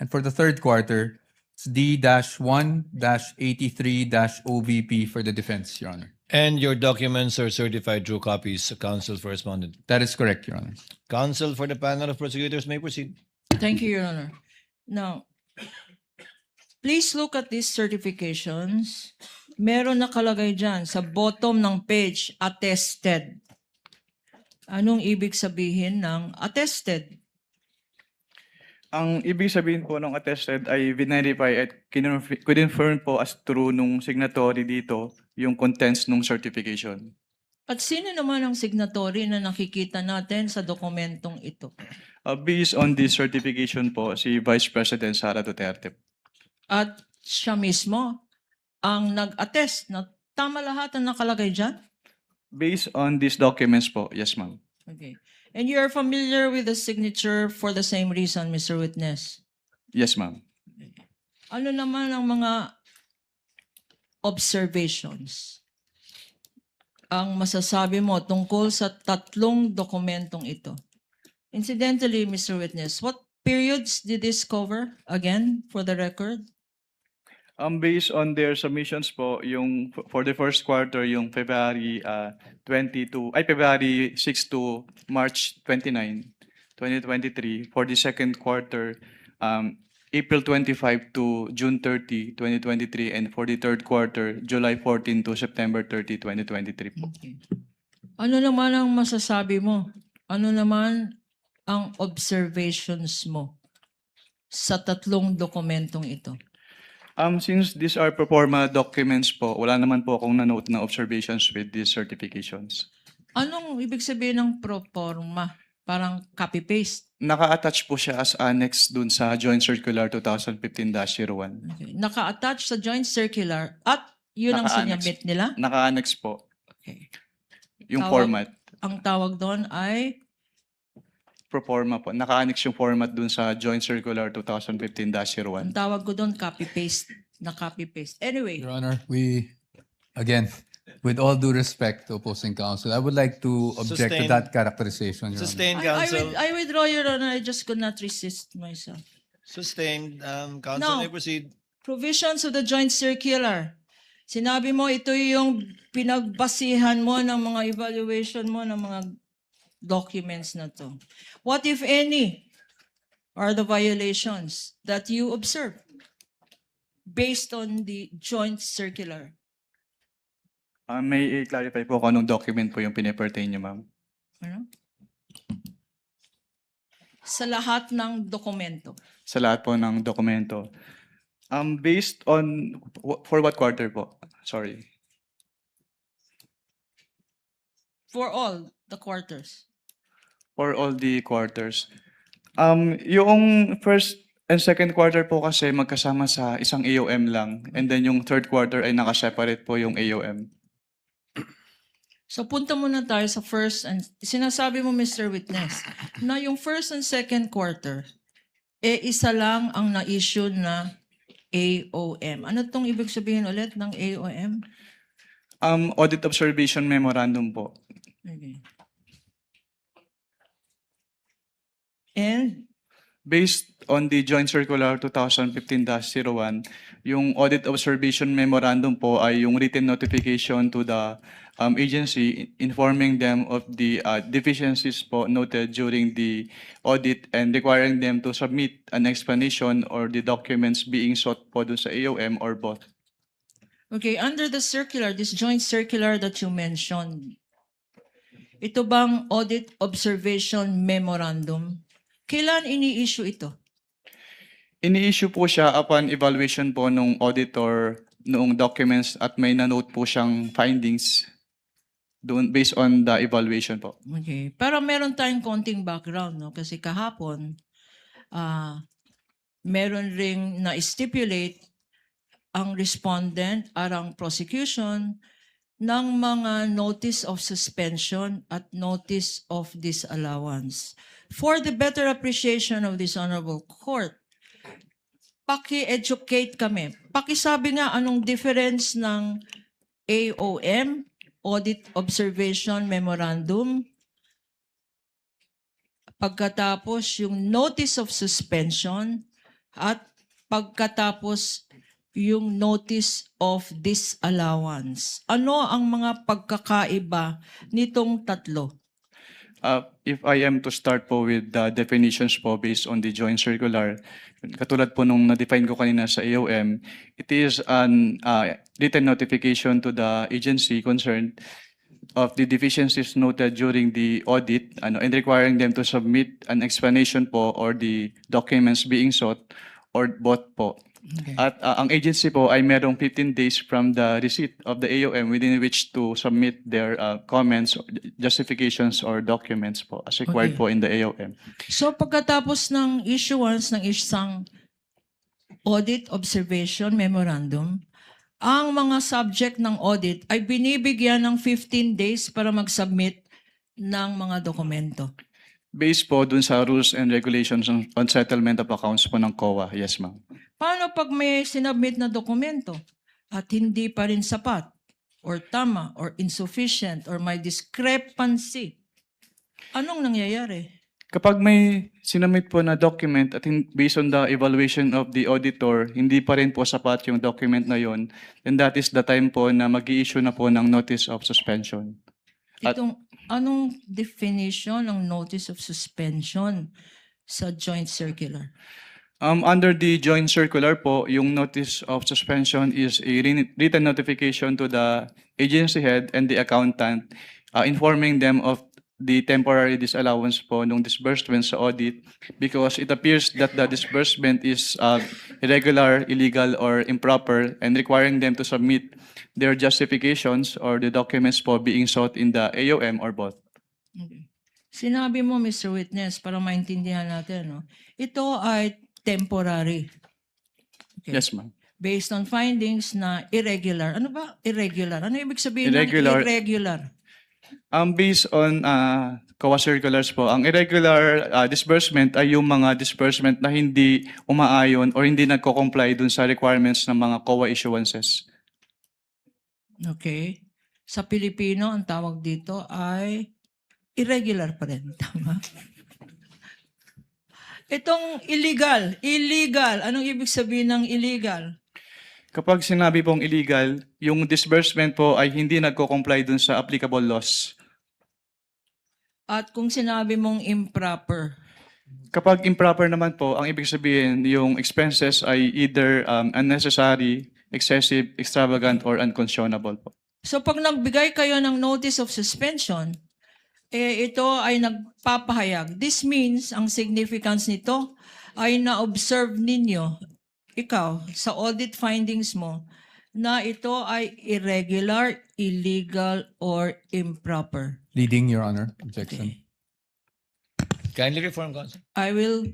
Speaker 3: And for the third quarter, it's D-1-83-OVP for the defense, Your Honor.
Speaker 2: And your documents are certified true copies, counsel for respondent.
Speaker 3: That is correct, Your Honor.
Speaker 2: Counsel for the panel of prosecutors may proceed.
Speaker 1: Thank you, Your Honor. Now, please look at these certifications. Meron nakalagay dyan sa bottom ng page, attested. Anong ibig sabihin ng attested?
Speaker 4: Ang ibig sabihin po ng attested ay verify at confirm po as true nung signatory dito yung contents nung certification.
Speaker 1: At sino naman ang signatory na nakikita natin sa dokumentong ito?
Speaker 4: Based on this certification po, si Vice President Sara Duterte.
Speaker 1: At siya mismo ang nag-attest na tama lahat ang nakalagay dyan?
Speaker 4: Based on these documents po, yes ma'am.
Speaker 1: Okay. And you are familiar with the signature for the same reason, Mr. Witness?
Speaker 4: Yes ma'am.
Speaker 1: Ano naman ang mga observations ang masasabi mo tungkol sa tatlong dokumentong ito? Incidentally, Mr. Witness, what periods did this cover? Again, for the record?
Speaker 4: Based on their submissions po, yung for the first quarter, yung February 6 to March 29, 2023. For the second quarter, April 25 to June 30, 2023. And for the third quarter, July 14 to September 30, 2023 po.
Speaker 1: Okay. Ano naman ang masasabi mo? Ano naman ang observations mo sa tatlong dokumentong ito?
Speaker 4: Since these are pro forma documents po, wala naman po akong na-note na observations with these certifications.
Speaker 1: Anong ibig sabihin ng pro forma? Parang copy-paste?
Speaker 4: Naka-attach po siya as annex dun sa Joint Circular 2015-01.
Speaker 1: Okay. Naka-attach sa joint circular at yun ang
Speaker 4: Naka-annex.
Speaker 1: sinabit nila?
Speaker 4: Naka-annex po
Speaker 1: Okay.
Speaker 4: yung
Speaker 1: Tawag-
Speaker 4: format.
Speaker 1: Ang tawag doon ay
Speaker 4: Pro forma po. Naka-annex yung format dun sa Joint Circular 2015-01.
Speaker 1: ang tawag ko doon copy-paste. Na copy-paste. Anyway,
Speaker 3: Your Honor, again, with all due respect to opposing counsel, I would like to object to
Speaker 2: Sustain.
Speaker 3: that characterization, Your Honor.
Speaker 2: Sustained, counsel.
Speaker 1: I withdraw, Your Honor. I just could not resist myself.
Speaker 2: Sustained. Counsel
Speaker 1: No.
Speaker 2: may proceed.
Speaker 1: Provisions of the joint circular. Sinabi mo, ito yung pinagbasihan mo ng mga evaluation mo ng mga documents na to. What, if any, are the violations that you observe based on the joint circular?
Speaker 4: May i-clarify po kung anong document po yung pinipertain niyo, ma'am.
Speaker 1: Ano? Sa lahat ng dokumento.
Speaker 4: Sa lahat po ng dokumento. Based on, for what quarter po? Sorry.
Speaker 1: For all the quarters.
Speaker 4: For all the quarters. Yung first and second quarter po kasi magkasama sa isang AOM lang. And then yung third quarter ay nakaseparate po yung AOM.
Speaker 1: So punta muna tayo sa first and sinasabi mo, Mr. Witness, na yung first and second quarter, isa lang ang na-issue na AOM. Ano tong ibig sabihin ulit ng AOM?
Speaker 4: Audit Observation Memorandum po.
Speaker 1: Okay. And
Speaker 4: Based on the Joint Circular 2015-01, yung audit observation memorandum po ay yung written notification to the agency informing them of the deficiencies po noted during the audit and requiring them to submit an explanation or the documents being sought po dun sa AOM or both.
Speaker 1: Okay, under the circular, this joint circular that you mentioned, ito bang audit observation memorandum? Kailan ini-issue ito?
Speaker 4: Ini-issue po siya upon evaluation po nung auditor noong documents at may na-note po siyang findings doon based on the evaluation po.
Speaker 1: Okay. Pero meron tayong konting background, no? Kasi kahapon, meron ring na-stipulate ang respondent at ang prosecution ng mga notice of suspension at notice of disallowance. For the better appreciation of this honorable court, paki-educate kami. Pakisabi nga anong difference ng AOM, Audit Observation Memorandum, pagkatapos yung notice of suspension, at pagkatapos yung notice of disallowance. Ano ang mga pagkakaiba nitong tatlo?
Speaker 4: If I am to start po with the definitions po based on the joint circular, katulad po nung na-define ko kanina sa AOM, it is an written notification to the agency concerned of the deficiencies noted during the audit and requiring them to submit an explanation po or the documents being sought or both po.
Speaker 1: Okay.
Speaker 4: At ang agency po ay merong 15 days from the receipt of the AOM within which to submit their comments, justifications, or documents po as required
Speaker 1: Okay.
Speaker 4: po in the AOM.
Speaker 1: So pagkatapos ng issuance ng isang audit observation memorandum, ang mga subject ng audit ay binibigyan ng 15 days para mag-submit ng mga dokumento.
Speaker 4: Based po dun sa rules and regulations on settlement of accounts po ng COA. Yes, ma'am.
Speaker 1: Paano pag may sinubmit na dokumento at hindi pa rin sapat or tama or insufficient or may discrepancy? Anong nangyayari?
Speaker 4: Kapag may sinamit po na document at based on the evaluation of the auditor, hindi pa rin po sapat yung document na yon, then that is the time po na mag-i-issue na po ng notice of suspension. At-
Speaker 1: Anong definition ng notice of suspension sa joint circular?
Speaker 4: Under the joint circular po, yung notice of suspension is a written notification to the agency head and the accountant informing them of the temporary disallowance po nung disbursement sa audit because it appears that the disbursement is irregular, illegal, or improper and requiring them to submit their justifications or the documents po being sought in the AOM or both.
Speaker 1: Okay. Sinabi mo, Mr. Witness, para maintindihan natin, no? Ito ay temporary. Okay.
Speaker 4: Yes, ma'am.
Speaker 1: Based on findings na irregular. Ano ba irregular? Ano ibig sabihin
Speaker 4: Irregular.
Speaker 1: ng irregular?
Speaker 4: Based on COA circulars po, ang irregular disbursement ay yung mga disbursement na hindi umaayon or hindi nagko-comply dun sa requirements ng mga COA issuances.
Speaker 1: Okay. Sa Pilipino, ang tawag dito ay irregular pa rin. Tama? Itong illegal. Anong ibig sabihin ng illegal?
Speaker 4: Kapag sinabi pong illegal, yung disbursement po ay hindi nagko-comply dun sa applicable laws.
Speaker 1: At kung sinabi mong improper,
Speaker 4: Kapag improper naman po, ang ibig sabihin, yung expenses ay either unnecessary, excessive, extravagant, or unconscionable po.
Speaker 1: so pag nagbigay kayo ng notice of suspension, ito ay nagpapahayag. This means, ang significance nito ay na-observe ninyo, ikaw, sa audit findings mo, na ito ay irregular, illegal, or improper.
Speaker 3: Leading, Your Honor. Objection.
Speaker 2: Kindly reform, Counsel.
Speaker 1: I will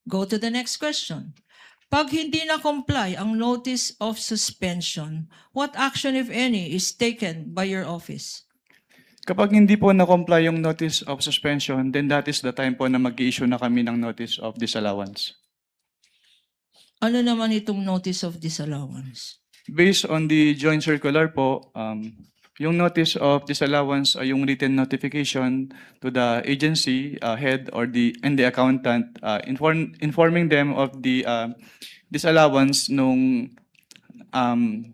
Speaker 1: go to the next question. Pag hindi na-comply ang notice of suspension, what action, if any, is taken by your office?
Speaker 4: Kapag hindi po na-comply yung notice of suspension, then that is the time po na mag-i-issue na kami ng notice of disallowance.
Speaker 1: Ano naman itong notice of disallowance?
Speaker 4: Based on the joint circular po, Yung notice of disallowance ay yung written notification to the agency head or the accountant, informing them of the disallowance nung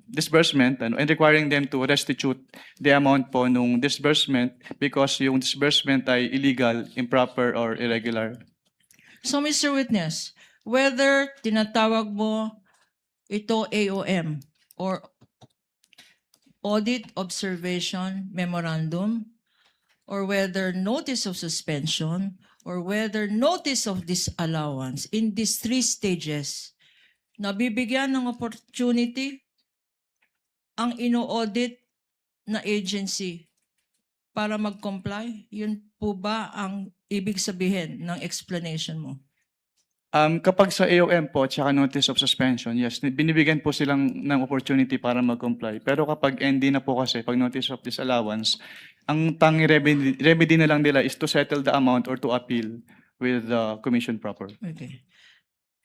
Speaker 4: disbursement and requiring them to restitute the amount po nung disbursement because yung disbursement ay illegal, improper, or irregular.
Speaker 1: So, Mr. Witness, whether tinatawag mo ito AOM or Audit Observation Memorandum, or whether notice of suspension, or whether notice of disallowance, in these three stages, nabibigyan ng opportunity ang ino-audit na agency para mag-comply? Yun po ba ang ibig sabihin ng explanation mo?
Speaker 4: Kapag sa AOM po, tsaka notice of suspension, yes, binibigyan po silang ng opportunity para mag-comply. Pero kapag ND na po kasi, pag notice of disallowance, ang tanging remedy na lang nila is to settle the amount or to appeal with the commission proper.
Speaker 1: Okay.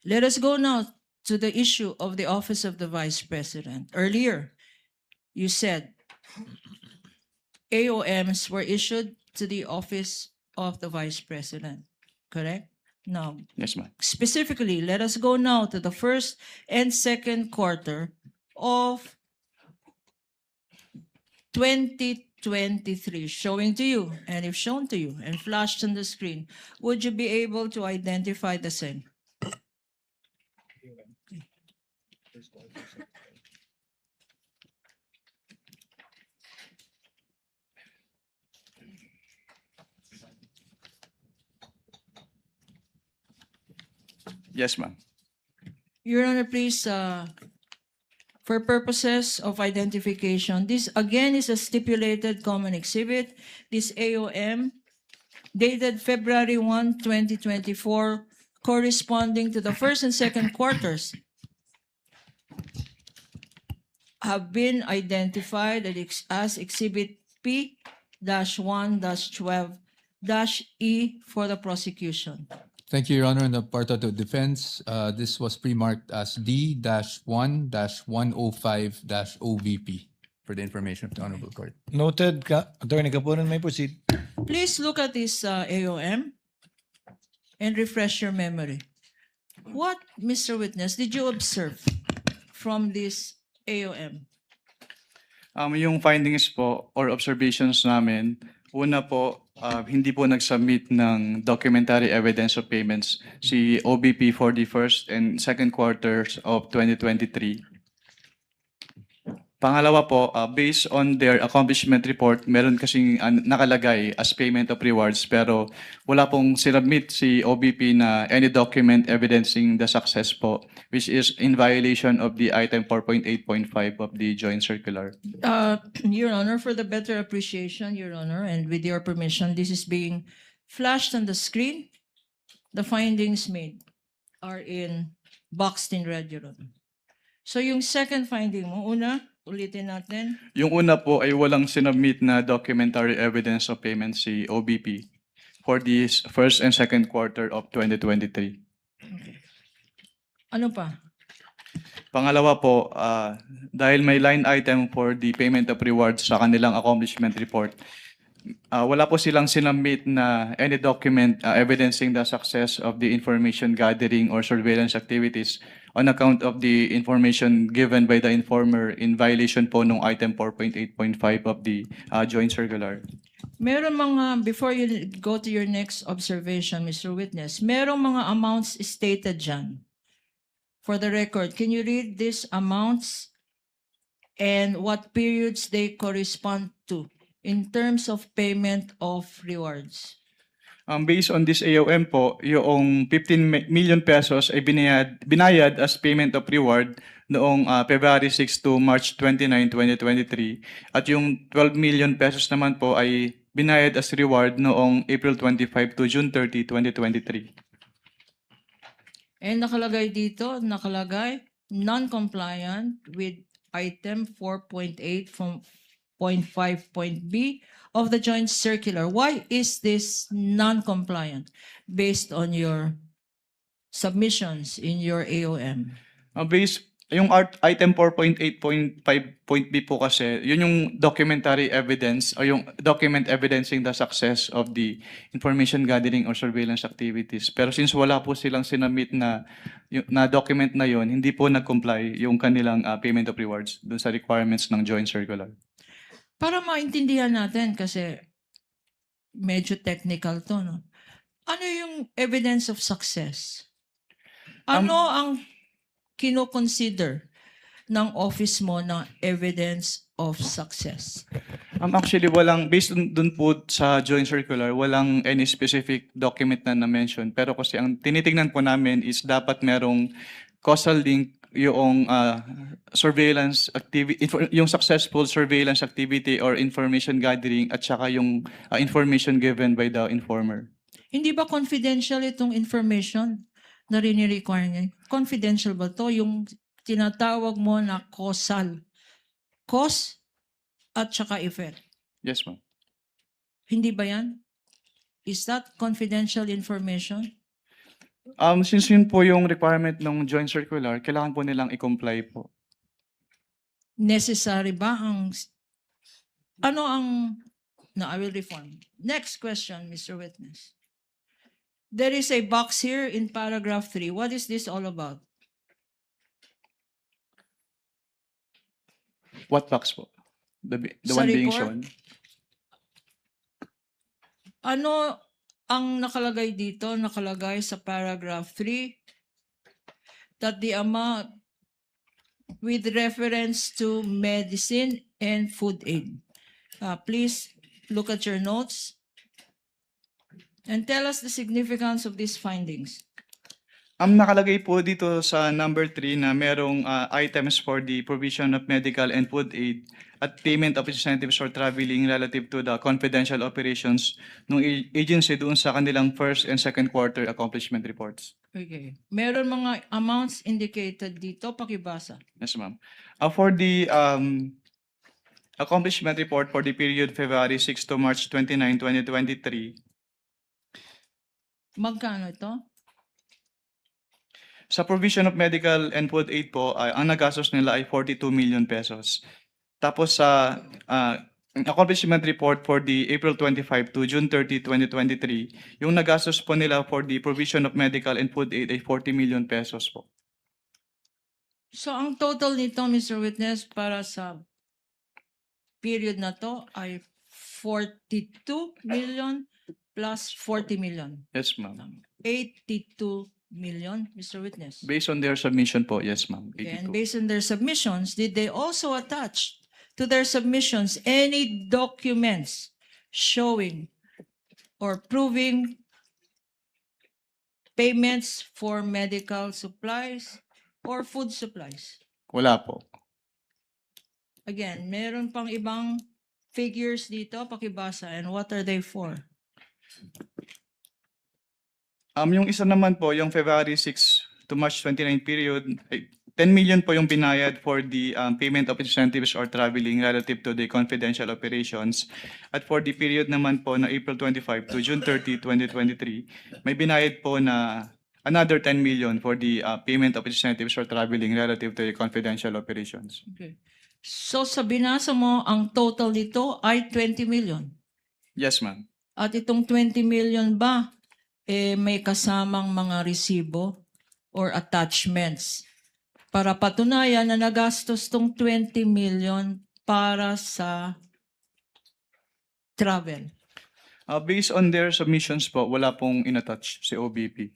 Speaker 1: Let us go now to the issue of the office of the Vice President. Earlier, you said AOMs were issued to the office of the Vice President, correct? Now,
Speaker 4: Yes, ma'am.
Speaker 1: specifically, let us go now to the first and second quarter of 2023, showing to you, and if shown to you and flashed on the screen, would you be able to identify the same?
Speaker 4: Yes, ma'am.
Speaker 1: Your Honor, please, for purposes of identification, this again is a stipulated common exhibit. This AOM dated February 1, 2024, corresponding to the first and second quarters, have been identified as Exhibit P-1-12-E for the prosecution.
Speaker 3: Thank you, Your Honor. On the part of the defense, this was pre-marked as D-1-105-OVP for the information of the Honorable Court.
Speaker 2: Noted, Attorney Capunan, may proceed.
Speaker 1: Please look at this AOM and refresh your memory. What, Mr. Witness, did you observe from this AOM?
Speaker 4: Yung findings po or observations namin, una po, hindi po nag-submit ng documentary evidence of payments si OBP for the first and second quarters of 2023. Pangalawa po, based on their accomplishment report, meron kasing nakalagay as payment of rewards pero wala pong sinubmit si OBP na any document evidencing the success po, which is in violation of the item 4.8.5 of the joint circular.
Speaker 1: Your Honor, for the better appreciation, Your Honor, and with your permission, this is being flashed on the screen. The findings made are boxed in red, Your Honor. So yung second finding mo, una, ulitin natin.
Speaker 4: Yung una po ay walang sinubmit na documentary evidence of payment si OBP for the first and second quarter of 2023.
Speaker 1: Ano pa?
Speaker 4: Pangalawa po, dahil may line item for the payment of rewards sa kanilang accomplishment report, wala po silang sinubmit na any document evidencing the success of the information gathering or surveillance activities on account of the information given by the informer in violation po nung item 4.8.5 of the joint circular.
Speaker 1: Meron mga, before you go to your next observation, Mr. Witness, merong mga amounts stated dyan. For the record, can you read these amounts and what periods they correspond to in terms of payment of rewards?
Speaker 4: Based on this AOM po, yung 15 million pesos ay binayad as payment of reward noong February 6 to March 29, 2023. At yung 12 million pesos naman po ay binayad as reward noong April 25 to June 30, 2023.
Speaker 1: And nakalagay non-compliant with item 4.8 from 0.5.b of the joint circular. Why is this non-compliant based on your submissions in your AOM?
Speaker 4: Based Yung item 4.8.5.b po kasi, yun yung documentary evidence o yung document evidencing the success of the information gathering or surveillance activities. Pero since wala po silang sinamit na, na document na yun, hindi po nag-comply yung kanilang payment of rewards dun sa requirements ng joint circular.
Speaker 1: Para maintindihan natin kasi medyo technical to, no? Ano yung evidence of success? Ano ang kino-consider ng office mo na evidence of success?
Speaker 4: Actually, based dun po sa joint circular, walang any specific document na na-mention. Pero kasi ang tinitingnan po namin is dapat merong causal link yung surveillance activity, yung successful surveillance activity or information gathering at saka yung information given by the informer.
Speaker 1: Hindi ba confidential itong information na rini-require niya? Confidential ba to? Yung tinatawag mo na causal. Cause at saka effect.
Speaker 4: Yes, ma'am.
Speaker 1: Hindi ba yan? Is that confidential information?
Speaker 4: Since yun po yung requirement ng joint circular, kailangan po nilang i-comply po.
Speaker 1: Necessary ba ang... Ano ang... No, I will reform. Next question, Mr. Witness. There is a box here in paragraph 3. What is this all about?
Speaker 4: What box po? The
Speaker 1: Sa
Speaker 4: one being
Speaker 1: report?
Speaker 4: shown?
Speaker 1: Ano ang nakalagay dito? Nakalagay sa paragraph 3 that the amount with reference to medicine and food aid. Please look at your notes and tell us the significance of these findings.
Speaker 4: Nakalagay po dito sa number 3 na merong items for the provision of medical and food aid at payment of incentives for traveling relative to the confidential operations ng agency doon sa kanilang first and second quarter accomplishment reports.
Speaker 1: Okay. Meron mga amounts indicated dito. Pakibasa.
Speaker 4: Yes, ma'am. For the accomplishment report for the period February 6 to March 29, 2023,
Speaker 1: Magkano ito?
Speaker 4: sa provision of medical and food aid po, ang nagastos nila ay 42 million pesos. Tapos sa accomplishment report for the April 25 to June 30, 2023, yung nagastos po nila for the provision of medical and food aid ay 40 million pesos po.
Speaker 1: So ang total nito, Mr. Witness, para sa period na to ay 42 million plus 40 million.
Speaker 4: Yes, ma'am.
Speaker 1: 82 million, Mr. Witness.
Speaker 4: Based on their submission po, yes, ma'am.
Speaker 1: Okay, and
Speaker 4: 82.
Speaker 1: based on their submissions, did they also attach to their submissions any documents showing or proving payments for medical supplies or food supplies?
Speaker 4: Wala po.
Speaker 1: Again, meron pang ibang figures dito, pakibasa, and what are they for?
Speaker 4: Yung isa naman po, yung February 6 to March 29 period, 10 million po yung binayad for the payment of incentives or traveling relative to the confidential operations. At for the period naman po na April 25 to June 30, 2023, may binayad po na another 10 million for the payment of incentives or traveling relative to the confidential operations.
Speaker 1: Okay. So sa binasa mo, ang total nito ay 20 million.
Speaker 4: Yes, ma'am.
Speaker 1: At itong 20 million ba, may kasamang mga resibo or attachments para patunayan na nagastos tong 20 million para sa travel.
Speaker 4: Based on their submissions po, wala pong inattach si OBP.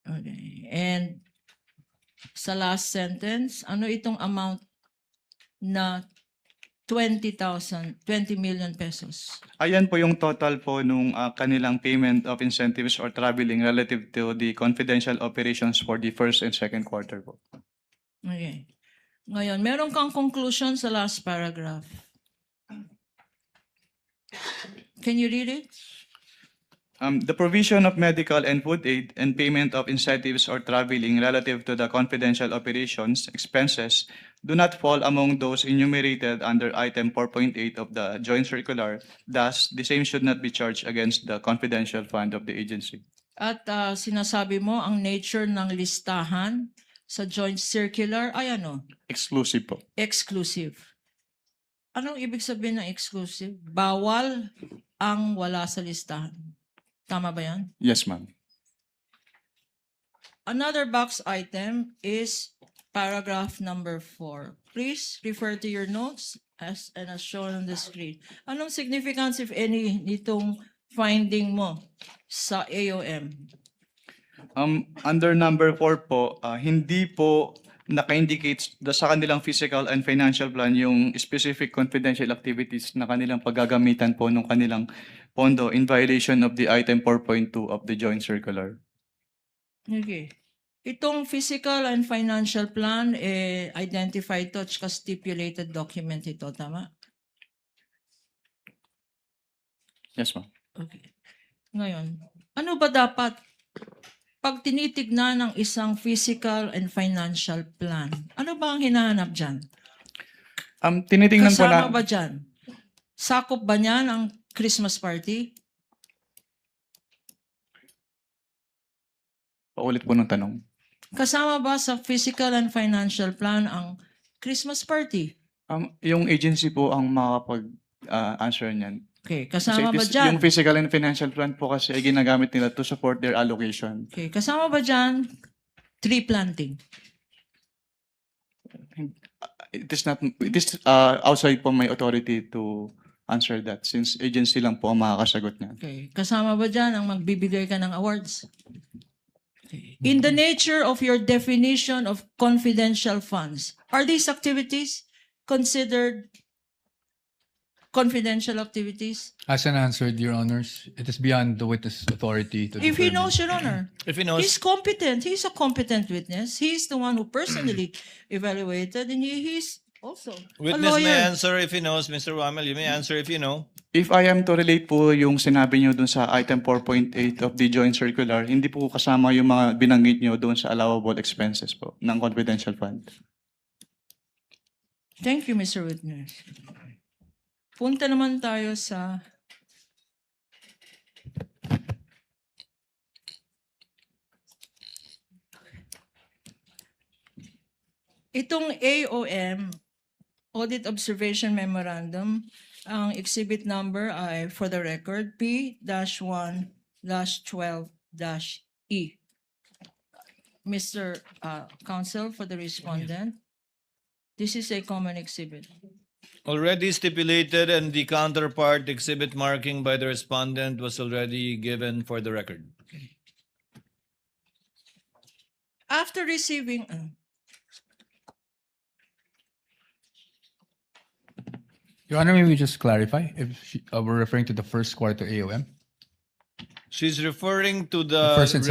Speaker 1: Okay. And sa last sentence, ano itong amount na 20 million pesos?
Speaker 4: Ayan po yung total po nung kanilang payment of incentives or traveling relative to the confidential operations for the first and second quarter po.
Speaker 1: Okay. Ngayon, meron kang conclusion sa last paragraph. Can you read it?
Speaker 4: The provision of medical and food aid and payment of incentives or traveling relative to the confidential operations expenses do not fall among those enumerated under item 4.8 of the joint circular. Thus, the same should not be charged against the confidential fund of the agency.
Speaker 1: At sinasabi mo ang nature ng listahan sa joint circular ay ano?
Speaker 4: Exclusive po.
Speaker 1: Exclusive. Anong ibig sabihin ng exclusive? Bawal ang wala sa listahan. Tama ba yan?
Speaker 4: Yes, ma'am.
Speaker 1: Another box item is paragraph number 4. Please refer to your notes as shown on the screen. Anong significance, if any, nitong finding mo sa AOM?
Speaker 4: Under number 4 po, hindi po naka-indicate sa kanilang physical and financial plan yung specific confidential activities na kanilang paggagamitan po ng kanilang pondo in violation of the item 4.2 of the joint circular.
Speaker 1: Okay. Itong physical and financial plan, identified to at stipulated document ito, tama?
Speaker 4: Yes, ma'am.
Speaker 1: Okay. Ngayon, ano ba dapat pag tinitignan ng isang physical and financial plan? Ano ba ang hinahanap dyan?
Speaker 4: Tinitingnan po
Speaker 1: Kasama
Speaker 4: na...
Speaker 1: ba dyan? Sakop ba niyan ang Christmas party?
Speaker 4: Paulit po ng tanong.
Speaker 1: Kasama ba sa physical and financial plan ang Christmas party?
Speaker 4: Yung agency po ang makakapag-answer niyan.
Speaker 1: Okay,
Speaker 4: Kasi
Speaker 1: kasama ba dyan?
Speaker 4: yung physical and financial plan po kasi ay ginagamit nila to support their allocation.
Speaker 1: Okay, kasama ba dyan tree planting?
Speaker 4: It is outside po my authority to answer that since agency lang po ang makakasagot niyan.
Speaker 1: Okay, kasama ba dyan ang magbibigay ka ng awards? Okay. In the nature of your definition of confidential funds, are these activities considered confidential activities?
Speaker 3: As unanswered, Your Honors, it is beyond the witness authority to
Speaker 1: If he
Speaker 3: determine.
Speaker 1: knows, Your Honor.
Speaker 2: If he knows,
Speaker 1: He's competent. He's a competent witness. He's the one who personally evaluated, and he's also a
Speaker 2: witness may
Speaker 1: lawyer.
Speaker 2: answer if he knows. Mr. Wamel, you may answer if you know.
Speaker 4: If I am to relate po yung sinabi nyo dun sa item 4.8 of the joint circular, hindi po kasama yung mga binanggit nyo dun sa allowable expenses po ng confidential fund.
Speaker 1: Thank you, Mr. Witness. Punta naman tayo sa itong AOM, Audit Observation Memorandum, ang exhibit number ay, for the record, P-1-12-E. Mr. Counsel for the respondent, this is a common exhibit.
Speaker 2: Already stipulated and the counterpart exhibit marking by the respondent was already given for the record.
Speaker 1: After receiving,
Speaker 3: Your Honor, may we just clarify if we're referring to the first quarter AOM?
Speaker 2: She's referring to
Speaker 3: The first and
Speaker 2: the